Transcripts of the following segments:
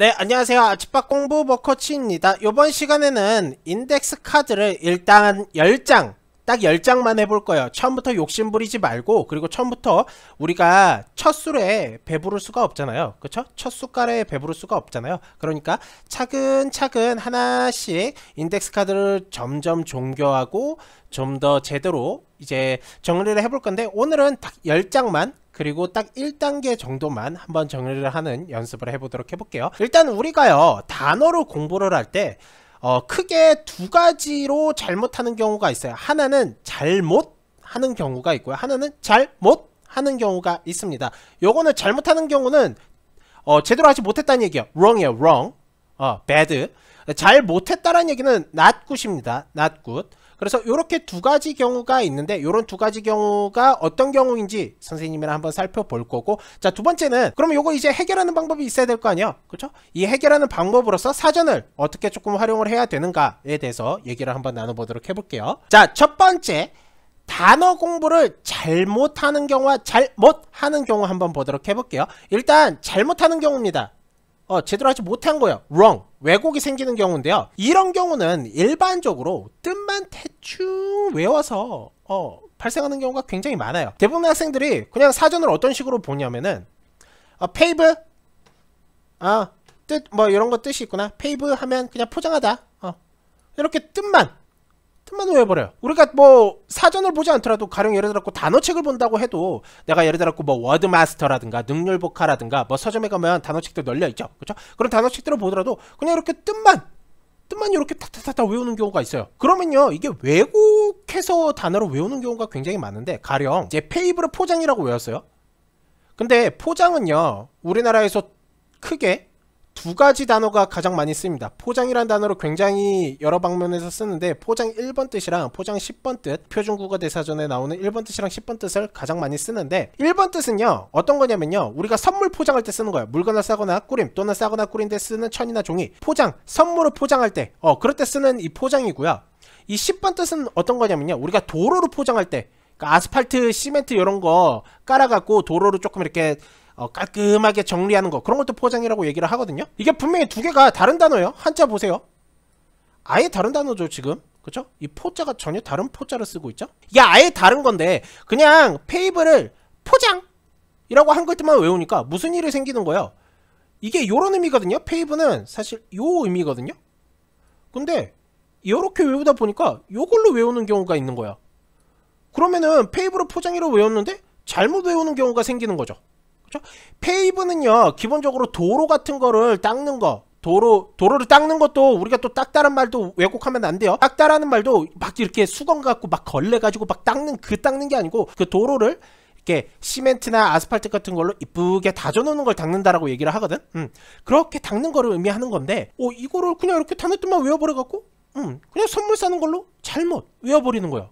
네, 안녕하세요. 아침밥 공부 버커치입니다. 이번 시간에는 인덱스 카드를 일단 10장, 딱 10장만 해볼 거예요. 처음부터 욕심 부리지 말고, 그리고 처음부터 우리가 첫 술에 배부를 수가 없잖아요. 그쵸? 첫 숟갈에 배부를 수가 없잖아요. 그러니까 차근차근 하나씩 인덱스 카드를 점점 종교하고 좀 더 제대로 이제 정리를 해볼 건데, 오늘은 딱 10장만 그리고 딱 1단계 정도만 한번 정리를 하는 연습을 해보도록 해볼게요. 일단 우리가요, 단어를 공부를 할 때 크게 두 가지로 잘못하는 경우가 있어요. 하나는 잘못하는 경우가 있고요, 하나는 잘못하는 경우가 있습니다. 요거는 잘못하는 경우는 제대로 하지 못했다는 얘기예요. wrong이에요. wrong, bad. 잘 못했다라는 얘기는 not good입니다. not good. 그래서 이렇게 두 가지 경우가 있는데, 이런 두 가지 경우가 어떤 경우인지 선생님이랑 한번 살펴볼 거고, 자, 두 번째는 그러면 요거 이제 해결하는 방법이 있어야 될 거 아니에요. 그렇죠? 이 해결하는 방법으로서 사전을 어떻게 조금 활용을 해야 되는가에 대해서 얘기를 한번 나눠보도록 해볼게요. 자, 첫 번째, 단어 공부를 잘못하는 경우와 잘못하는 경우 한번 보도록 해볼게요. 일단 잘못하는 경우입니다. 제대로 하지 못한 거예요. wrong, 왜곡이 생기는 경우인데요. 이런 경우는 일반적으로 뜻만 대충 외워서 발생하는 경우가 굉장히 많아요. 대부분의 학생들이 그냥 사전을 어떤 식으로 보냐면은 pave, 뜻 뭐 이런 거 뜻이 있구나. pave 하면 그냥 포장하다, 이렇게 뜻만 외워버려요. 우리가 뭐 사전을 보지 않더라도 가령 예를 들어 단어책을 본다고 해도, 내가 예를 들어 뭐 워드마스터라든가 능률복화라든가 뭐 서점에 가면 단어책들 널려있죠. 그렇죠? 그런 단어책들을 보더라도 그냥 이렇게 뜻만 이렇게 탁탁탁 외우는 경우가 있어요. 그러면요, 이게 왜곡해서 단어를 외우는 경우가 굉장히 많은데, 가령 이제 페이브를 포장이라고 외웠어요. 근데 포장은요, 우리나라에서 크게 두 가지 단어가 가장 많이 씁니다. 포장이란 단어를 굉장히 여러 방면에서 쓰는데, 포장 1번 뜻이랑 포장 10번 뜻, 표준국어대사전에 나오는 1번 뜻이랑 10번 뜻을 가장 많이 쓰는데, 1번 뜻은요 어떤 거냐면요, 우리가 선물 포장할 때 쓰는 거예요. 물건을 싸거나 꾸림, 또는 싸거나 꾸린 데 쓰는 천이나 종이, 포장, 선물을 포장할 때 그럴 때 쓰는 이 포장이고요. 이 10번 뜻은 어떤 거냐면요, 우리가 도로를 포장할 때, 그러니까 아스팔트, 시멘트 이런 거 깔아갖고 도로를 조금 이렇게 깔끔하게 정리하는 거, 그런 것도 포장이라고 얘기를 하거든요. 이게 분명히 두 개가 다른 단어예요. 한자 보세요. 아예 다른 단어죠 지금. 그쵸? 이 포자가 전혀 다른 포자를 쓰고 있죠. 이게 아예 다른 건데, 그냥 페이브를 포장이라고 한 글만 외우니까 무슨 일이 생기는 거예요. 이게 요런 의미거든요. 페이브는 사실 요 의미거든요. 근데 요렇게 외우다 보니까 요걸로 외우는 경우가 있는 거야. 그러면은 페이브를 포장이라고 외웠는데 잘못 외우는 경우가 생기는 거죠. 그렇죠? 페이브는요, 기본적으로 도로 같은 거를 닦는 거, 도로를 닦는 것도 우리가 또 닦다란 말도 왜곡하면 안 돼요. 닦다라는 말도 막 이렇게 수건 갖고 막 걸레가지고 막 닦는 게 아니고, 그 도로를 이렇게 시멘트나 아스팔트 같은 걸로 이쁘게 다져놓는 걸 닦는다라고 얘기를 하거든. 그렇게 닦는 거를 의미하는 건데, 이거를 그냥 이렇게 단어 뜻만 외워버려갖고 그냥 선물 사는 걸로 잘못 외워버리는 거야.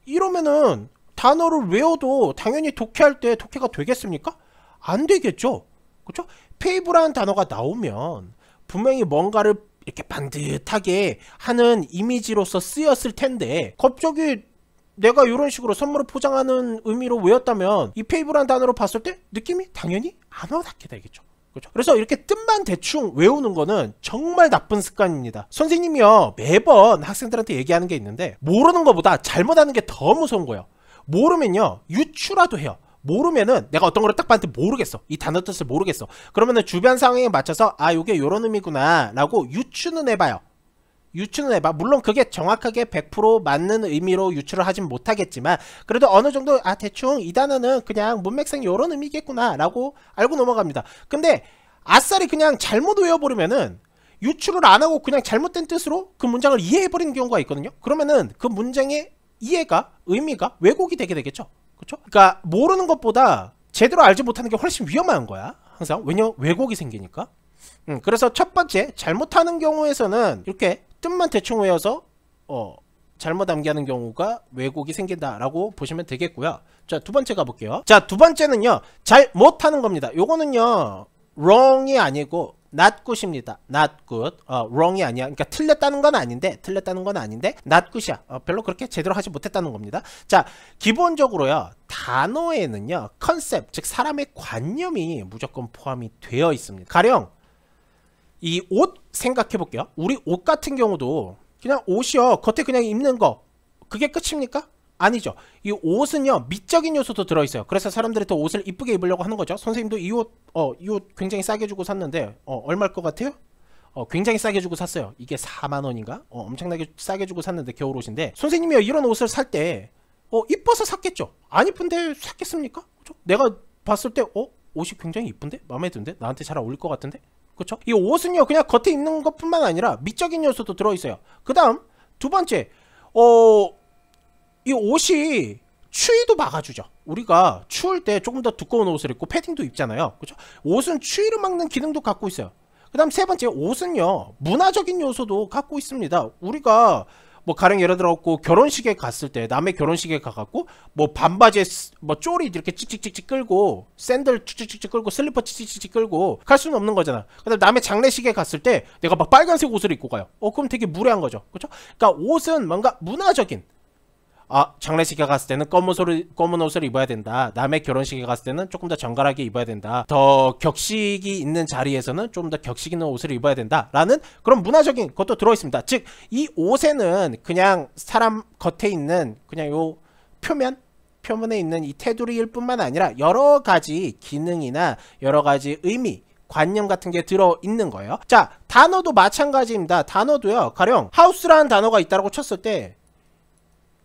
이러면은 단어를 외워도 당연히 독해할 때 독해가 되겠습니까? 안 되겠죠. 그렇죠? 페이브라는 단어가 나오면 분명히 뭔가를 이렇게 반듯하게 하는 이미지로서 쓰였을 텐데, 갑자기 내가 이런 식으로 선물을 포장하는 의미로 외웠다면 이 페이브라는 단어로 봤을 때 느낌이 당연히 안 와닿게 되겠죠. 그렇죠? 그래서 이렇게 뜻만 대충 외우는 거는 정말 나쁜 습관입니다. 선생님이요, 매번 학생들한테 얘기하는 게 있는데, 모르는 것보다 잘못하는 게 더 무서운 거예요. 모르면요, 유추라도 해요. 모르면은 내가 어떤 거를 딱 봤는데 모르겠어, 이 단어 뜻을 모르겠어. 그러면은 주변 상황에 맞춰서 요게 요런 의미구나 라고 유추는 해봐요. 물론 그게 정확하게 100% 맞는 의미로 유추를 하진 못하겠지만, 그래도 어느 정도 대충 이 단어는 그냥 문맥상 요런 의미겠구나 라고 알고 넘어갑니다. 근데 아싸리 그냥 잘못 외워버리면은 유추를 안 하고 그냥 잘못된 뜻으로 그 문장을 이해해버리는 경우가 있거든요. 그러면은 그 문장의 이해가, 의미가 왜곡이 되게 되겠죠. 그렇죠? 그러니까 모르는 것보다 제대로 알지 못하는 게 훨씬 위험한 거야, 항상. 왜냐? 왜곡이 생기니까. 그래서 첫 번째, 잘못하는 경우에서는 이렇게 뜻만 대충 외워서 잘못 암기하는 경우가 왜곡이 생긴다라고 보시면 되겠고요. 자, 두 번째 가볼게요. 자, 두 번째는요, 잘못하는 겁니다. 요거는요, wrong이 아니고 not good입니다. not good. wrong이 아니야. 그러니까 틀렸다는 건 아닌데 not good이야. 별로 그렇게 제대로 하지 못했다는 겁니다. 자, 기본적으로요, 단어에는요, 컨셉, 즉 사람의 관념이 무조건 포함이 되어 있습니다. 가령 이 옷 생각해 볼게요. 우리 옷 같은 경우도 그냥 옷이요, 겉에 그냥 입는 거 그게 끝입니까? 아니죠. 이 옷은요, 미적인 요소도 들어있어요. 그래서 사람들이 더 옷을 이쁘게 입으려고 하는 거죠. 선생님도 이 옷 굉장히 싸게 주고 샀는데 얼마일 것 같아요? 굉장히 싸게 주고 샀어요. 이게 4만원인가? 엄청나게 싸게 주고 샀는데, 겨울옷인데, 선생님이 이런 옷을 살 때 이뻐서 샀겠죠. 안 이쁜데 샀겠습니까? 그죠? 내가 봤을 때 옷이 굉장히 이쁜데? 마음에 드는데? 나한테 잘 어울릴 것 같은데? 그쵸? 이 옷은요, 그냥 겉에 입는 것뿐만 아니라 미적인 요소도 들어있어요. 그 다음 두 번째, 이 옷이 추위도 막아주죠. 우리가 추울 때 조금 더 두꺼운 옷을 입고 패딩도 입잖아요. 그죠? 옷은 추위를 막는 기능도 갖고 있어요. 그 다음 세 번째, 옷은요, 문화적인 요소도 갖고 있습니다. 우리가 뭐 가령 예를 들어 결혼식에 갔을 때, 남의 결혼식에 가갖고 뭐 반바지에 뭐 쪼리 이렇게 찍찍찍찍 끌고, 샌들 찍찍찍 끌고, 슬리퍼 찍찍찍 끌고 갈 수는 없는 거잖아. 그다음 남의 장례식에 갔을 때 내가 막 빨간색 옷을 입고 가요. 그럼 되게 무례한 거죠. 그렇죠? 그러니까 옷은 뭔가 문화적인, 장례식에 갔을 때는 검은 옷을 입어야 된다. 남의 결혼식에 갔을 때는 조금 더 정갈하게 입어야 된다. 더 격식이 있는 자리에서는 좀 더 격식 있는 옷을 입어야 된다. 라는 그런 문화적인 것도 들어있습니다. 즉, 이 옷에는 그냥 사람 겉에 있는 그냥 요 표면에 있는 이 테두리일 뿐만 아니라 여러 가지 기능이나 여러 가지 의미, 관념 같은 게 들어있는 거예요. 자, 단어도 마찬가지입니다. 단어도요, 가령 하우스라는 단어가 있다고 쳤을 때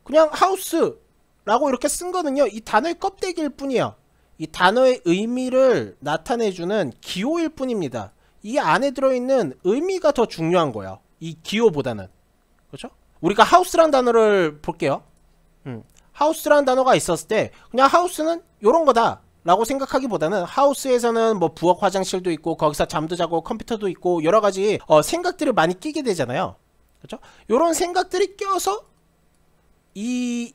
그냥 하우스라고 이렇게 쓴 거는요, 이 단어의 껍데기일 뿐이에요. 이 단어의 의미를 나타내주는 기호일 뿐입니다. 이 안에 들어있는 의미가 더 중요한 거예요. 이 기호보다는. 그렇죠? 우리가 하우스라는 단어를 볼게요. 하우스라는 단어가 있었을 때 그냥 하우스는 요런 거다 라고 생각하기보다는, 하우스에서는 뭐 부엌 화장실도 있고 거기서 잠도 자고 컴퓨터도 있고 여러 가지 생각들을 많이 끼게 되잖아요. 그렇죠? 요런 생각들이 껴서 이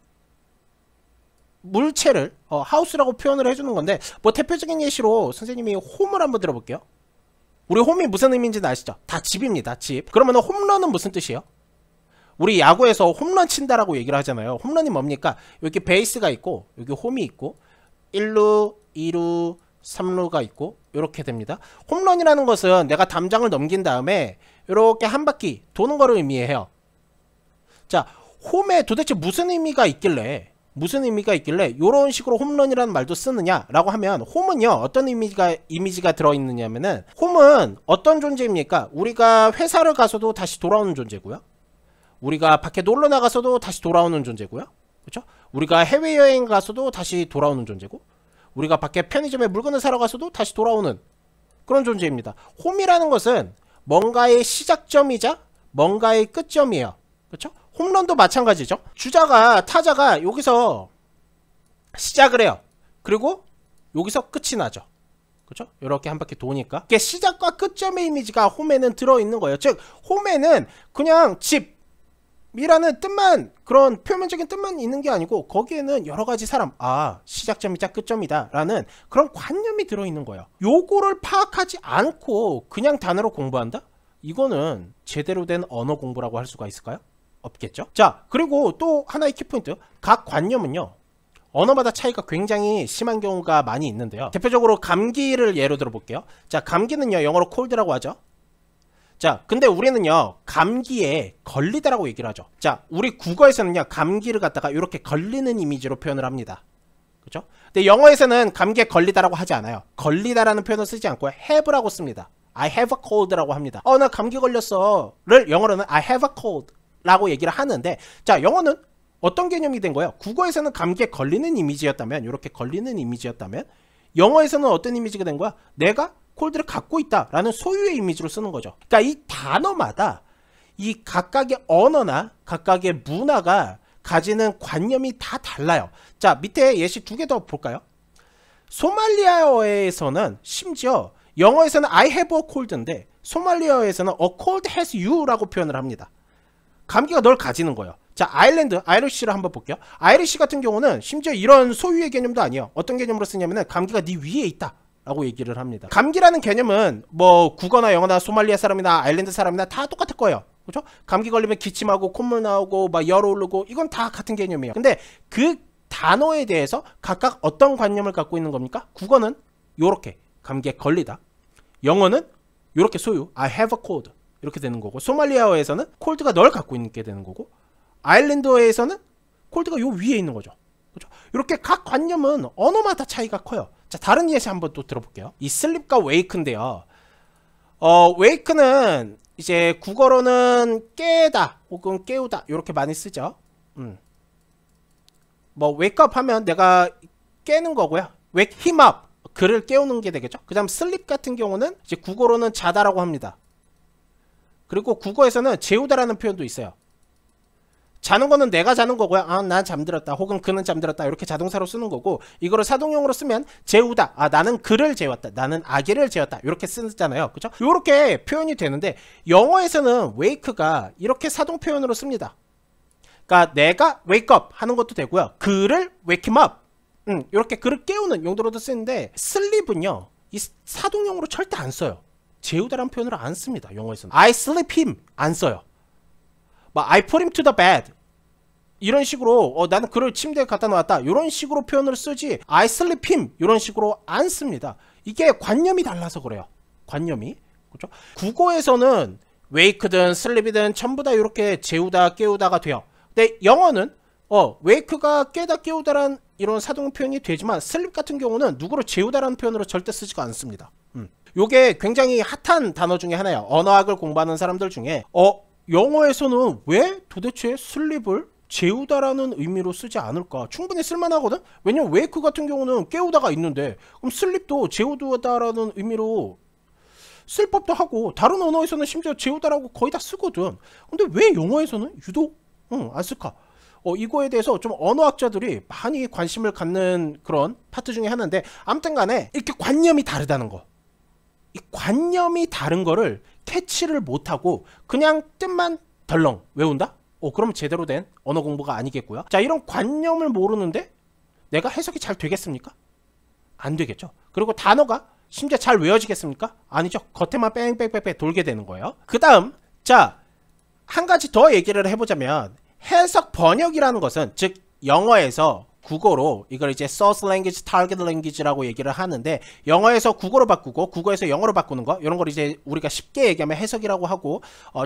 물체를 하우스라고 표현을 해주는 건데, 뭐 대표적인 예시로 선생님이 홈을 한번 들어볼게요. 우리 홈이 무슨 의미인지는 아시죠? 다 집입니다. 집. 그러면 홈런은 무슨 뜻이에요? 우리 야구에서 홈런 친다라고 얘기를 하잖아요. 홈런이 뭡니까? 여기 베이스가 있고 여기 홈이 있고 1루, 2루, 3루가 있고 이렇게 됩니다. 홈런이라는 것은 내가 담장을 넘긴 다음에 이렇게 한 바퀴 도는 거를 의미해요. 자, 홈에 도대체 무슨 의미가 있길래 이런 식으로 홈런이라는 말도 쓰느냐 라고 하면, 홈은요, 어떤 이미지가 들어있느냐면은, 홈은 어떤 존재입니까? 우리가 회사를 가서도 다시 돌아오는 존재고요, 우리가 밖에 놀러 나가서도 다시 돌아오는 존재고요, 그렇죠? 우리가 해외여행 가서도 다시 돌아오는 존재고, 우리가 밖에 편의점에 물건을 사러 가서도 다시 돌아오는 그런 존재입니다. 홈이라는 것은 뭔가의 시작점이자 뭔가의 끝점이에요. 그렇죠? 홈런도 마찬가지죠. 타자가 여기서 시작을 해요. 그리고 여기서 끝이 나죠. 그렇죠? 이렇게 한 바퀴 도니까 이게 시작과 끝점의 이미지가 홈에는 들어있는 거예요. 즉, 홈에는 그냥 집이라는 뜻만, 그런 표면적인 뜻만 있는 게 아니고, 거기에는 여러 가지 사람, 시작점이자 끝점이다 라는 그런 관념이 들어있는 거예요. 요거를 파악하지 않고 그냥 단어로 공부한다? 이거는 제대로 된 언어 공부라고 할 수가 있을까요? 없겠죠. 자, 그리고 또 하나의 키포인트, 각 관념은요, 언어마다 차이가 굉장히 심한 경우가 많이 있는데요. 대표적으로 감기를 예로 들어 볼게요. 자, 감기는요, 영어로 cold라고 하죠. 자, 근데 우리는요, 감기에 걸리다라고 얘기를 하죠. 자, 우리 국어에서는요, 감기를 갖다가 이렇게 걸리는 이미지로 표현을 합니다. 그죠? 근데 영어에서는 감기에 걸리다라고 하지 않아요. 걸리다라는 표현을 쓰지 않고 have라고 씁니다. I have a cold라고 합니다. 나 감기 걸렸어를 영어로는 I have a cold 라고 얘기를 하는데, 자, 영어는 어떤 개념이 된 거예요? 국어에서는 감기에 걸리는 이미지였다면, 이렇게 걸리는 이미지였다면, 영어에서는 어떤 이미지가 된 거야? 내가 콜드를 갖고 있다 라는 소유의 이미지로 쓰는 거죠. 그러니까 이 단어마다 이 각각의 언어나 각각의 문화가 가지는 관념이 다 달라요. 자, 밑에 예시 두 개 더 볼까요? 소말리아어에서는 심지어, 영어에서는 I have a cold인데 소말리아어에서는 a cold has you 라고 표현을 합니다. 감기가 널 가지는 거예요. 자, 아이리쉬를 한번 볼게요. 아이리쉬 같은 경우는 심지어 이런 소유의 개념도 아니에요. 어떤 개념으로 쓰냐면은, 감기가 네 위에 있다 라고 얘기를 합니다. 감기라는 개념은 뭐 국어나 영어나 소말리아 사람이나 아일랜드 사람이나 다 똑같을 거예요. 그렇죠? 감기 걸리면 기침하고 콧물 나오고 막 열 오르고, 이건 다 같은 개념이에요. 근데 그 단어에 대해서 각각 어떤 관념을 갖고 있는 겁니까? 국어는 요렇게 감기에 걸리다, 영어는 요렇게 소유, I have a cold 이렇게 되는 거고, 소말리아어에서는 cold가 널 갖고 있게 되는 거고, 아일랜드어에서는 cold가 요 위에 있는 거죠. 그렇죠? 이렇게 각 관념은 언어마다 차이가 커요. 자, 다른 예시 한번 또 들어볼게요. 이 sleep과 wake인데요. wake는 이제 국어로는 깨다 혹은 깨우다 이렇게 많이 쓰죠. 뭐 wake up 하면 내가 깨는 거고요. wake him up, 그를 깨우는 게 되겠죠. 그 다음 sleep 같은 경우는 이제 국어로는 자다라고 합니다. 그리고 국어에서는 재우다라는 표현도 있어요. 자는 거는 내가 자는 거고요. 아, 난 잠들었다 혹은 그는 잠들었다 이렇게 자동사로 쓰는 거고, 이거를 사동용으로 쓰면 재우다, 아 나는 그를 재웠다, 나는 아기를 재웠다 이렇게 쓰잖아요. 그죠? 이렇게 표현이 되는데 영어에서는 wake가 이렇게 사동 표현으로 씁니다. 그러니까 내가 wake up 하는 것도 되고요, 그를 wake him up, 이렇게 그를 깨우는 용도로도 쓰는데, sleep은요 이 사동용으로 절대 안 써요. 재우다라는 표현을 안 씁니다. 영어에서는 I sleep him 안 써요. I put him to the bed 이런 식으로 나는 그를 침대에 갖다 놓았다 이런 식으로 표현을 쓰지, I sleep him 이런 식으로 안 씁니다. 이게 관념이 달라서 그래요. 관념이. 그렇죠? 국어에서는 wake든 sleep이든 전부 다 이렇게 재우다 깨우다가 돼요. 근데 영어는 wake가 깨다 깨우다라는 이런 사동 표현이 되지만 sleep 같은 경우는 누구를 재우다라는 표현으로 절대 쓰지가 않습니다. 요게 굉장히 핫한 단어 중에 하나예요. 언어학을 공부하는 사람들 중에 영어에서는 왜 도대체 sleep을 재우다라는 의미로 쓰지 않을까? 충분히 쓸만하거든? 왜냐면 wake 같은 경우는 깨우다가 있는데, 그럼 sleep도 재우다라는 의미로 쓸 법도 하고, 다른 언어에서는 심지어 재우다라고 거의 다 쓰거든. 근데 왜 영어에서는 유독 안 쓸까? 이거에 대해서 좀 언어학자들이 많이 관심을 갖는 그런 파트 중에 하나인데, 아무튼 간에 이렇게 관념이 다르다는 거, 이 관념이 다른 거를 캐치를 못하고 그냥 뜻만 덜렁 외운다? 그럼 제대로 된 언어 공부가 아니겠고요. 자, 이런 관념을 모르는데 내가 해석이 잘 되겠습니까? 안 되겠죠. 그리고 단어가 심지어 잘 외워지겠습니까? 아니죠. 겉에만 뺑뺑뺑뺑 돌게 되는 거예요. 그 다음, 자, 한 가지 더 얘기를 해보자면, 해석 번역이라는 것은, 즉 영어에서 국어로 이걸 이제 source language, target language라고 얘기를 하는데, 영어에서 국어로 바꾸고 국어에서 영어로 바꾸는 거, 이런 걸 이제 우리가 쉽게 얘기하면 해석이라고 하고,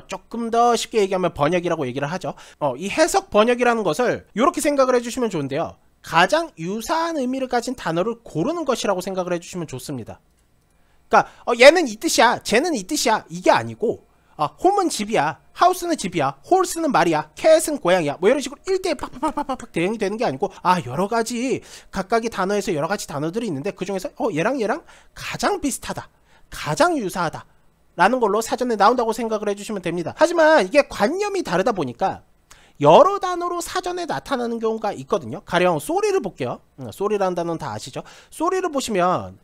조금 더 쉽게 얘기하면 번역이라고 얘기를 하죠. 이 해석 번역이라는 것을 이렇게 생각을 해주시면 좋은데요, 가장 유사한 의미를 가진 단어를 고르는 것이라고 생각을 해주시면 좋습니다. 그러니까 얘는 이 뜻이야, 쟤는 이 뜻이야, 이게 아니고, 홈은 집이야, 하우스는 집이야, 홀스는 말이야, 캣은 고양이야, 뭐 이런 식으로 1대1 팍팍팍팍 대응이 되는 게 아니고, 여러가지 각각의 단어에서 여러가지 단어들이 있는데 그 중에서 얘랑 가장 비슷하다, 가장 유사하다 라는 걸로 사전에 나온다고 생각을 해주시면 됩니다. 하지만 이게 관념이 다르다 보니까 여러 단어로 사전에 나타나는 경우가 있거든요. 가령 쏘리를 볼게요. 쏘리라는 단어는 다 아시죠? 쏘리를 보시면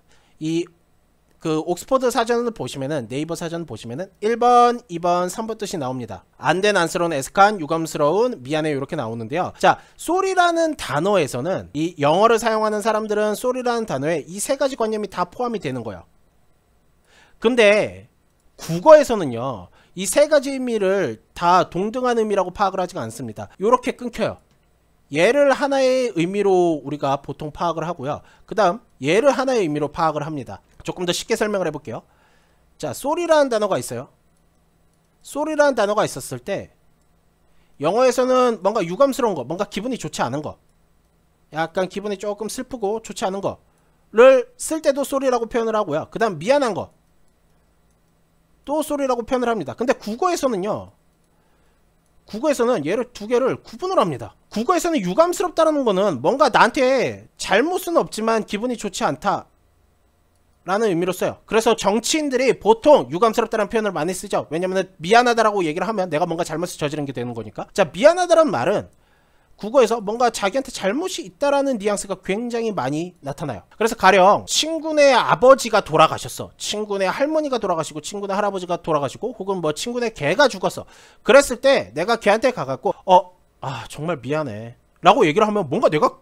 그 옥스퍼드 사전을 보시면은, 네이버 사전 보시면은 1번, 2번, 3번 뜻이 나옵니다. 안된, 안쓰러운, 애석한, 유감스러운, 미안해 이렇게 나오는데요. 자, 쏘리라는 단어에서는, 이 영어를 사용하는 사람들은 쏘리라는 단어에 이 세 가지 관념이 다 포함이 되는 거예요. 근데 국어에서는요, 이 세 가지 의미를 다 동등한 의미라고 파악을 하지가 않습니다. 요렇게 끊겨요. 얘를 하나의 의미로 우리가 보통 파악을 하고요, 그 다음 얘를 하나의 의미로 파악을 합니다. 조금 더 쉽게 설명을 해볼게요. 자, 쏘리라는 단어가 있어요. 쏘리라는 단어가 있었을 때 영어에서는 뭔가 유감스러운 거, 뭔가 기분이 좋지 않은 거, 약간 기분이 조금 슬프고 좋지 않은 거를 쓸 때도 쏘리라고 표현을 하고요, 그 다음 미안한 거 또 쏘리라고 표현을 합니다. 근데 국어에서는요, 국어에서는 얘를 두 개를 구분을 합니다. 국어에서는 유감스럽다는 거는 뭔가 나한테 잘못은 없지만 기분이 좋지 않다 라는 의미로 써요. 그래서 정치인들이 보통 유감스럽다는 표현을 많이 쓰죠. 왜냐면 미안하다라고 얘기를 하면 내가 뭔가 잘못을 저지른 게 되는 거니까. 자, 미안하다는 말은 국어에서 뭔가 자기한테 잘못이 있다라는 뉘앙스가 굉장히 많이 나타나요. 그래서 가령 친구네 아버지가 돌아가셨어, 친구네 할머니가 돌아가시고, 친구네 할아버지가 돌아가시고, 혹은 뭐 친구네 개가 죽었어. 그랬을 때 내가 걔한테 가갖고 정말 미안해 라고 얘기를 하면 뭔가 내가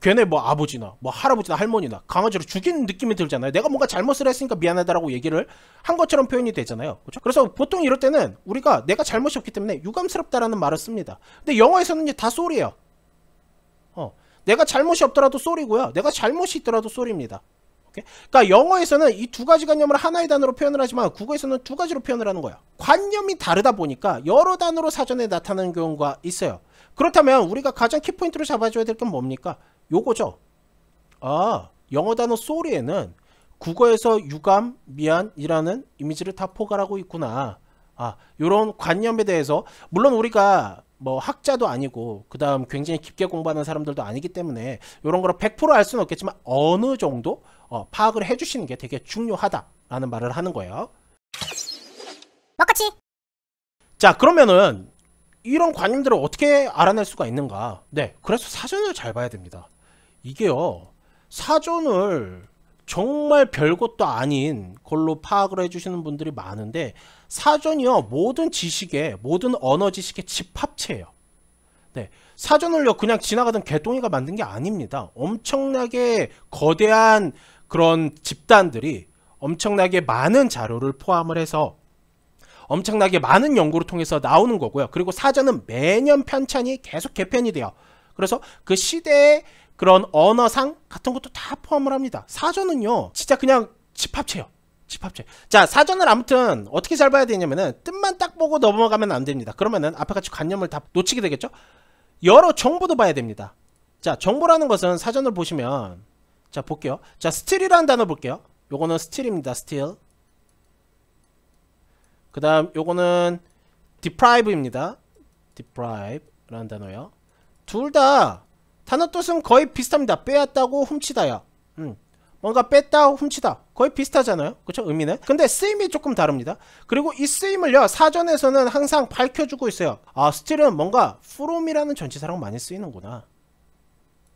걔네 뭐 아버지나 뭐 할아버지나 할머니나 강아지를 죽인 느낌이 들잖아요. 내가 뭔가 잘못을 했으니까 미안하다라고 얘기를 한 것처럼 표현이 되잖아요. 그렇죠? 그래서 보통 이럴 때는 우리가 내가 잘못이 없기 때문에 유감스럽다라는 말을 씁니다. 근데 영어에서는 다 쏘리예요. 내가 잘못이 없더라도 쏘리고요, 내가 잘못이 있더라도 쏘리입니다. 그러니까 영어에서는 이 두 가지 관념을 하나의 단어로 표현을 하지만 국어에서는 두 가지로 표현을 하는 거야. 관념이 다르다 보니까 여러 단어로 사전에 나타나는 경우가 있어요. 그렇다면 우리가 가장 키포인트로 잡아줘야 될 건 뭡니까? 요거죠. 아, 영어 단어 sorry에는 국어에서 유감, 미안이라는 이미지를 다 포괄하고 있구나. 아, 요런 관념에 대해서 물론 우리가 뭐 학자도 아니고 그 다음 굉장히 깊게 공부하는 사람들도 아니기 때문에 이런 거를 100% 알 수는 없겠지만 어느 정도 파악을 해주시는 게 되게 중요하다라는 말을 하는 거예요. 먹거치. 자, 그러면은 이런 관념들을 어떻게 알아낼 수가 있는가? 네, 그래서 사전을 잘 봐야 됩니다. 이게요, 사전을 정말 별것도 아닌 걸로 파악을 해주시는 분들이 많은데, 사전이요 모든 지식의, 모든 언어 지식의 집합체예요. 네, 사전을요 그냥 지나가던 개똥이가 만든 게 아닙니다. 엄청나게 거대한 그런 집단들이 엄청나게 많은 자료를 포함을 해서 엄청나게 많은 연구를 통해서 나오는 거고요. 그리고 사전은 매년 편찬이 계속 개편이 돼요. 그래서 그 시대의 그런 언어상 같은 것도 다 포함을 합니다. 사전은요 진짜 그냥 집합체요. 집합체. 자, 사전을 아무튼 어떻게 잘 봐야 되냐면은 뜻만 딱 보고 넘어가면 안 됩니다. 그러면은 앞에 같이 관념을 다 놓치게 되겠죠. 여러 정보도 봐야 됩니다. 자, 정보라는 것은 사전을 보시면, 자 볼게요. 자, still이라는 단어 볼게요. 요거는 still입니다. still. 그 다음 요거는 deprive입니다. deprive라는 단어요. 둘 다 단어 뜻은 거의 비슷합니다. 빼앗다고 훔치다야. 뭔가 뺐다 훔치다 거의 비슷하잖아요. 그쵸? 의미는. 근데 쓰임이 조금 다릅니다. 그리고 이 쓰임을요 사전에서는 항상 밝혀주고 있어요. 아, still은 뭔가 from이라는 전치사랑 많이 쓰이는구나.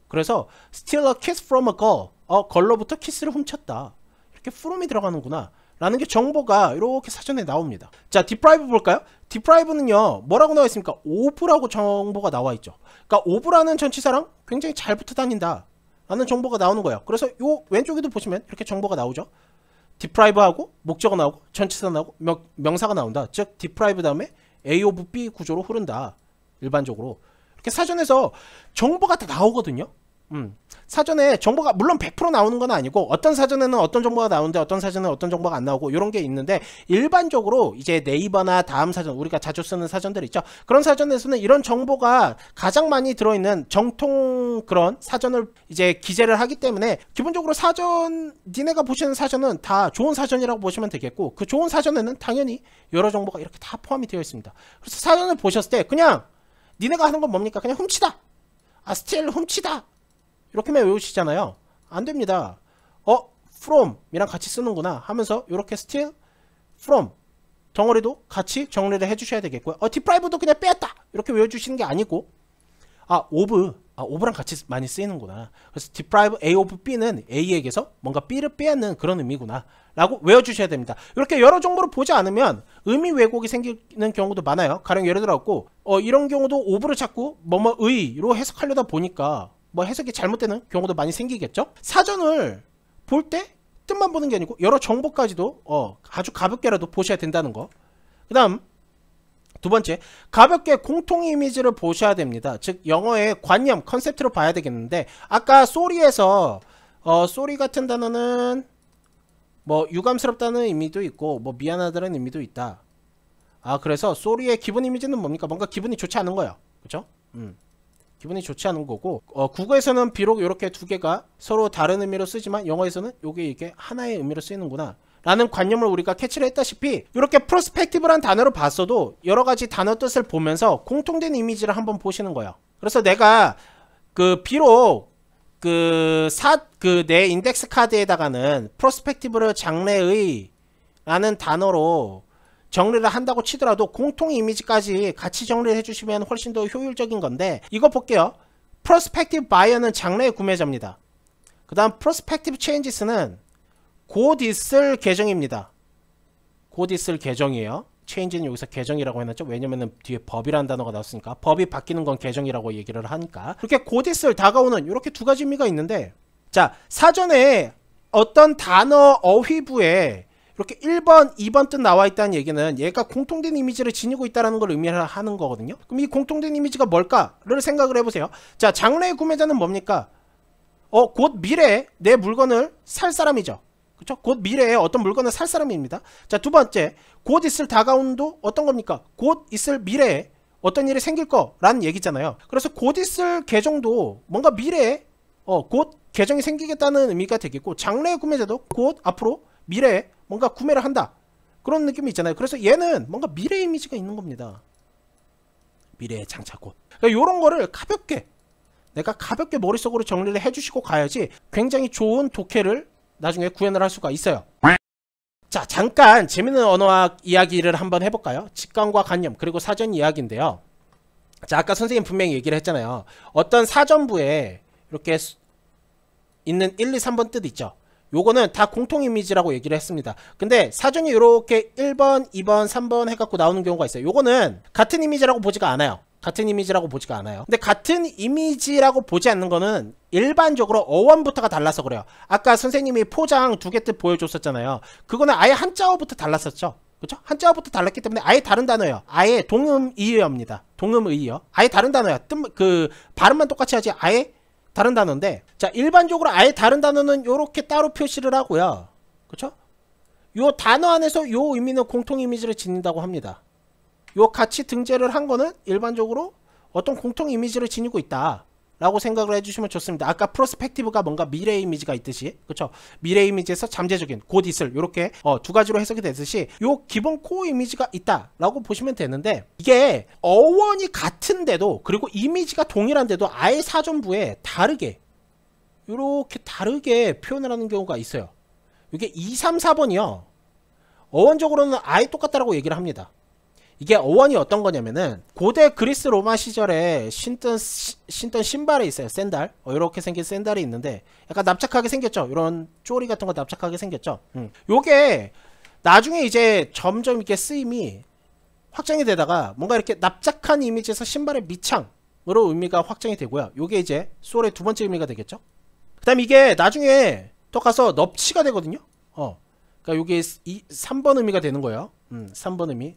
그래서 steal a kiss from a girl, 걸로부터 키스를 훔쳤다, 이렇게 from이 들어가는구나 라는 게 정보가 이렇게 사전에 나옵니다. 자, deprive 볼까요? deprive는요 뭐라고 나와 있습니까? of라고 정보가 나와 있죠. 그러니까 of라는 전치사랑 굉장히 잘 붙어 다닌다 라는 정보가 나오는 거예요. 그래서 요 왼쪽에도 보시면 이렇게 정보가 나오죠. deprive하고 목적어 나오고 전치사 나오고 명사가 나온다. 즉 deprive 다음에 A of B 구조로 흐른다. 일반적으로 이렇게 사전에서 정보가 다 나오거든요. 사전에 정보가 물론 100% 나오는 건 아니고 어떤 사전에는 어떤 정보가 나오는데 어떤 사전에는 어떤 정보가 안 나오고 이런 게 있는데, 일반적으로 이제 네이버나 다음 사전, 우리가 자주 쓰는 사전들 있죠. 그런 사전에서는 이런 정보가 가장 많이 들어있는 정통 그런 사전을 이제 기재를 하기 때문에 기본적으로 사전, 니네가 보시는 사전은 다 좋은 사전이라고 보시면 되겠고, 그 좋은 사전에는 당연히 여러 정보가 이렇게 다 포함이 되어 있습니다. 그래서 사전을 보셨을 때 그냥 니네가 하는 건 뭡니까? 그냥 훔치다, 아 스틸 훔치다 이렇게만 외우시잖아요. 안 됩니다. from 이랑 같이 쓰는구나 하면서 이렇게 steal, from 덩어리도 같이 정리를 해주셔야 되겠고요. deprive도 그냥 빼앗다 이렇게 외워주시는 게 아니고, of랑 같이 많이 쓰이는구나. 그래서 deprive A of B는 A에게서 뭔가 B를 빼앗는 그런 의미구나 라고 외워주셔야 됩니다. 이렇게 여러 정보를 보지 않으면 의미 왜곡이 생기는 경우도 많아요. 가령 예를 들어갖고 이런 경우도 of를 자꾸 뭐의로 해석하려다 보니까 뭐 해석이 잘못되는 경우도 많이 생기겠죠. 사전을 볼 때 뜻만 보는 게 아니고 여러 정보까지도 아주 가볍게라도 보셔야 된다는 거. 그 다음 두 번째, 가볍게 공통 이미지를 보셔야 됩니다. 즉 영어의 관념, 컨셉트로 봐야 되겠는데, 아까 sorry에서 sorry 같은 단어는 뭐 유감스럽다는 의미도 있고 뭐 미안하다는 의미도 있다. 그래서 sorry의 기본 이미지는 뭡니까? 뭔가 기분이 좋지 않은 거예요. 그쵸? 기분이 좋지 않은 거고, 국어에서는 비록 이렇게 두 개가 서로 다른 의미로 쓰지만 영어에서는 요게 이게 하나의 의미로 쓰이는구나 라는 관념을 우리가 캐치를 했다시피, 이렇게 프로스펙티브란 단어를 봤어도 여러 가지 단어 뜻을 보면서 공통된 이미지를 한번 보시는 거예요. 그래서 내가 비록 내 인덱스 카드에다가는 프로스펙티브를 장래의 라는 단어로 정리를 한다고 치더라도 공통 이미지까지 같이 정리를 해주시면 훨씬 더 효율적인 건데, 이거 볼게요. prospective buyer는 장래의 구매자입니다. 그 다음 prospective changes는 곧 있을 계정입니다. 곧 있을 계정이에요. change는 여기서 계정이라고 해놨죠. 왜냐면은 뒤에 법이라는 단어가 나왔으니까, 법이 바뀌는 건 계정이라고 얘기를 하니까. 그렇게 곧 있을, 다가오는 이렇게 두 가지 의미가 있는데, 자, 사전에 어떤 단어 어휘부에 이렇게 1번, 2번 뜻 나와 있다는 얘기는 얘가 공통된 이미지를 지니고 있다는 걸 의미하는 거거든요. 그럼 이 공통된 이미지가 뭘까를 생각을 해보세요. 자, 장래의 구매자는 뭡니까? 곧 미래에 내 물건을 살 사람이죠. 그쵸? 곧 미래에 어떤 물건을 살 사람입니다. 자, 두 번째, 곧 있을 다가온도 어떤 겁니까? 곧 있을 미래에 어떤 일이 생길 거라는 얘기잖아요. 그래서 곧 있을 계정도 뭔가 미래에 곧 계정이 생기겠다는 의미가 되겠고, 장래 구매자도 곧 앞으로 미래에 뭔가 구매를 한다, 그런 느낌이 있잖아요. 그래서 얘는 뭔가 미래 이미지가 있는 겁니다. 미래의 장차곧. 그러니까 요런 거를 내가 가볍게 머릿속으로 정리를 해주시고 가야지 굉장히 좋은 독해를 나중에 구현을 할 수가 있어요. 자, 잠깐 재밌는 언어학 이야기를 한번 해볼까요? 직관과 관념 그리고 사전 이야기인데요. 자, 아까 선생님 분명히 얘기를 했잖아요. 어떤 사전부에 이렇게 있는 1, 2, 3번 뜻 있죠. 요거는 다 공통 이미지라고 얘기를 했습니다. 근데 사전이 이렇게 1번, 2번, 3번 해갖고 나오는 경우가 있어요. 요거는 같은 이미지라고 보지가 않아요. 근데 같은 이미지라고 보지 않는 거는 일반적으로 어원부터가 달라서 그래요. 아까 선생님이 포장 2개 뜻 보여줬었잖아요. 그거는 아예 한자어부터 달랐었죠. 그쵸? 한자어부터 달랐기 때문에 아예 다른 단어예요. 아예 동음이어입니다. 동음의어. 아예 다른 단어야. 발음만 똑같이 하지 아예 다른 단어인데, 자, 일반적으로 아예 다른 단어는 요렇게 따로 표시를 하고요. 그쵸? 요 단어 안에서 요 의미는 공통 이미지를 지닌다고 합니다. 요 같이 등재를 한 거는 일반적으로 어떤 공통 이미지를 지니고 있다 라고 생각을 해주시면 좋습니다. 아까 프로스펙티브가 뭔가 미래 이미지가 있듯이, 그쵸? 미래 이미지에서 잠재적인, 곧 있을, 요렇게 두 가지로 해석이 되듯이 요 기본 코어 이미지가 있다 라고 보시면 되는데, 이게 어원이 같은데도, 그리고 이미지가 동일한데도 아예 사전부에 다르게, 요렇게 다르게 표현을 하는 경우가 있어요. 이게 2, 3, 4번이요 어원적으로는 아예 똑같다라고 얘기를 합니다. 이게 어원이 어떤 거냐면은, 고대 그리스 로마 시절에 신던 신발이 있어요. 샌달. 이렇게 생긴 샌달이 있는데 약간 납작하게 생겼죠. 이런 쪼리 같은 거 납작하게 생겼죠. 요게 나중에 이제 점점 이렇게 쓰임이 확장이 되다가 뭔가 이렇게 납작한 이미지에서 신발의 밑창으로 의미가 확장이 되고요. 요게 이제 솔의 두 번째 의미가 되겠죠. 그 다음 이게 나중에 더 가서 넙치가 되거든요. 그러니까 요게 3번 의미가 되는 거예요. 3번 의미.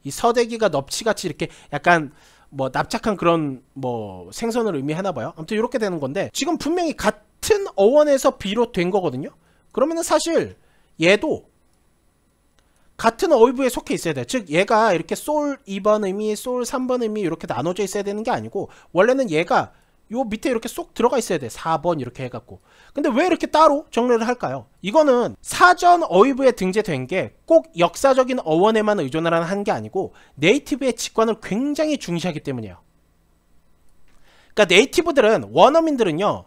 이 서대기가 넙치같이 이렇게 약간 뭐 납작한 그런 뭐 생선을 의미하나봐요. 아무튼 이렇게 되는 건데, 지금 분명히 같은 어원에서 비롯된 거거든요. 그러면은 사실 얘도 같은 어휘부에 속해 있어야 돼요. 즉 얘가 이렇게 솔 2번 의미, 솔 3번 의미 이렇게 나눠져 있어야 되는 게 아니고, 원래는 얘가 요 밑에 이렇게 쏙 들어가 있어야 돼. 4번 이렇게 해갖고. 근데 왜 이렇게 따로 정리를 할까요? 이거는 사전 어휘부에 등재된 게 꼭 역사적인 어원에만 의존을 하는 게 아니고 네이티브의 직관을 굉장히 중시하기 때문이에요. 그러니까 네이티브들은, 원어민들은요,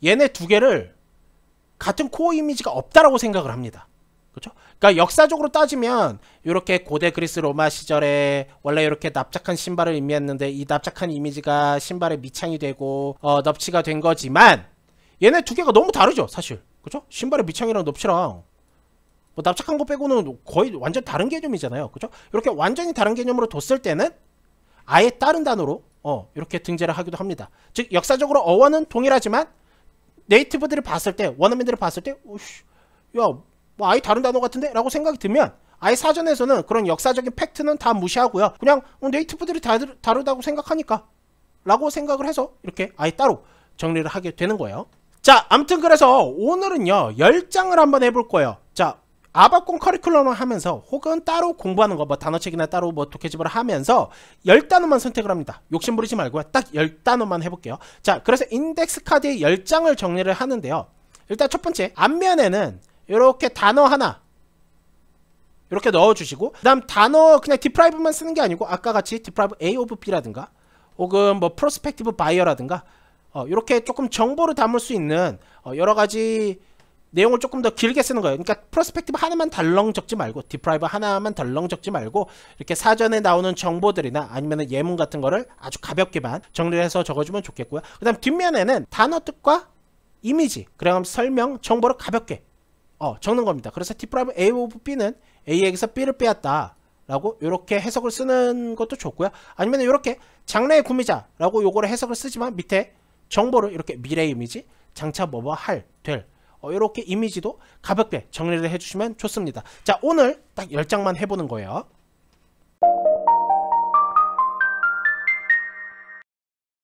얘네 두 개를 같은 코어 이미지가 없다라고 생각을 합니다. 그렇죠? 그러니까 역사적으로 따지면 이렇게 고대 그리스 로마 시절에 원래 이렇게 납작한 신발을 의미했는데 이 납작한 이미지가 신발의 밑창이 되고 넙치가 된 거지만, 얘네 두 개가 너무 다르죠 사실. 그렇죠? 신발의 밑창이랑 넙치랑 뭐 납작한 거 빼고는 거의 완전 다른 개념이잖아요. 그렇죠? 이렇게 완전히 다른 개념으로 뒀을 때는 아예 다른 단어로 이렇게 등재를 하기도 합니다. 즉 역사적으로 어원은 동일하지만 네이티브들이 봤을 때, 원어민들이 봤을 때 야, 뭐 아예 다른 단어 같은데? 라고 생각이 들면 아예 사전에서는 그런 역사적인 팩트는 다 무시하고요, 그냥 네이티브들이 다르다고 생각하니까 라고 생각을 해서 이렇게 아예 따로 정리를 하게 되는 거예요. 자, 아무튼 그래서 오늘은요 10장을 한번 해볼 거예요. 자, 아바콘 커리큘럼을 하면서 혹은 따로 공부하는 거, 뭐 단어책이나 따로 뭐 독해집을 하면서 10단어만 선택을 합니다. 욕심 부리지 말고요, 딱 10단어만 해볼게요. 자, 그래서 인덱스 카드에 10장을 정리를 하는데요, 일단 첫 번째, 앞면에는 이렇게 단어 하나 이렇게 넣어주시고, 그 다음 단어 그냥 디프라이브만 쓰는 게 아니고 아까 같이 디프라이브 A of B라든가 혹은 뭐 프로스펙티브 바이어라든가 이렇게 조금 정보를 담을 수 있는 여러가지 내용을 조금 더 길게 쓰는 거예요. 그러니까 프로스펙티브 하나만 덜렁 적지 말고, 디프라이브 하나만 덜렁 적지 말고, 이렇게 사전에 나오는 정보들이나 아니면 예문 같은 거를 아주 가볍게만 정리를 해서 적어주면 좋겠고요. 그 다음 뒷면에는 단어 뜻과 이미지, 그럼 설명, 정보를 가볍게 적는 겁니다. 그래서 디프라이브 A of B는 A에게서 B를 빼앗다 라고 이렇게 해석을 쓰는 것도 좋고요. 아니면 이렇게 장래의 구매자 라고 요거를 해석을 쓰지만 밑에 정보를 이렇게 미래 이미지, 장차 뭐뭐 할, 될, 이렇게 이미지도 가볍게 정리를 해주시면 좋습니다. 자, 오늘 딱 10장만 해보는 거예요.